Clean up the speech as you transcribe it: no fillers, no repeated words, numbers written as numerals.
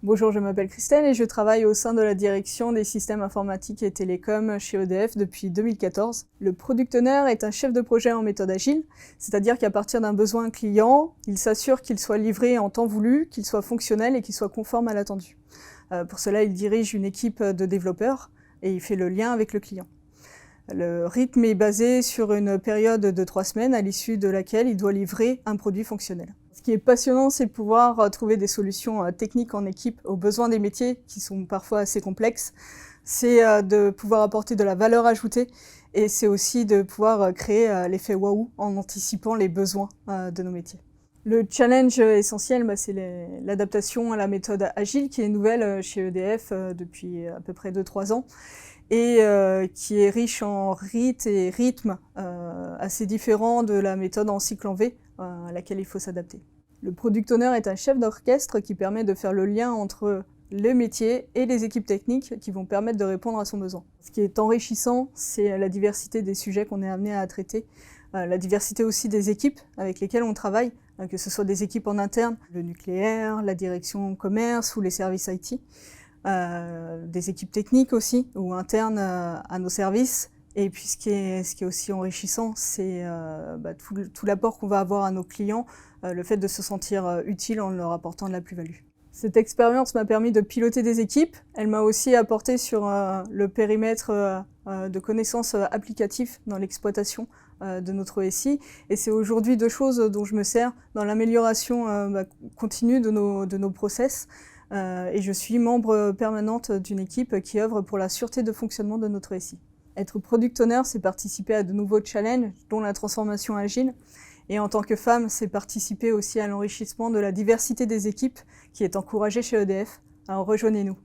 Bonjour, je m'appelle Christelle et je travaille au sein de la direction des systèmes informatiques et télécoms chez EDF depuis 2014. Le Product Owner est un chef de projet en méthode agile, c'est-à-dire qu'à partir d'un besoin client, il s'assure qu'il soit livré en temps voulu, qu'il soit fonctionnel et qu'il soit conforme à l'attendu. Pour cela, il dirige une équipe de développeurs et il fait le lien avec le client. Le rythme est basé sur une période de 3 semaines à l'issue de laquelle il doit livrer un produit fonctionnel. Ce qui est passionnant, c'est de pouvoir trouver des solutions techniques en équipe aux besoins des métiers qui sont parfois assez complexes. C'est de pouvoir apporter de la valeur ajoutée et c'est aussi de pouvoir créer l'effet waouh en anticipant les besoins de nos métiers. Le challenge essentiel, c'est l'adaptation à la méthode agile qui est nouvelle chez EDF depuis à peu près 2-3 ans et qui est riche en rites et rythmes assez différents de la méthode en cycle en V à laquelle il faut s'adapter. Le Product Owner est un chef d'orchestre qui permet de faire le lien entre les métiers et les équipes techniques qui vont permettre de répondre à son besoin. Ce qui est enrichissant, c'est la diversité des sujets qu'on est amené à traiter, la diversité aussi des équipes avec lesquelles on travaille, que ce soit des équipes en interne, le nucléaire, la direction commerce ou les services IT, des équipes techniques aussi ou internes à nos services. Et puis ce qui est aussi enrichissant, c'est tout l'apport qu'on va avoir à nos clients, le fait de se sentir utile en leur apportant de la plus-value. Cette expérience m'a permis de piloter des équipes. Elle m'a aussi apporté sur le périmètre de connaissances applicatives dans l'exploitation de notre SI. Et c'est aujourd'hui 2 choses dont je me sers dans l'amélioration continue de nos process. Et je suis membre permanente d'une équipe qui œuvre pour la sûreté de fonctionnement de notre SI. Être Product Owner, c'est participer à de nouveaux challenges, dont la transformation agile. Et en tant que femme, c'est participer aussi à l'enrichissement de la diversité des équipes qui est encouragée chez EDF. Alors rejoignez-nous.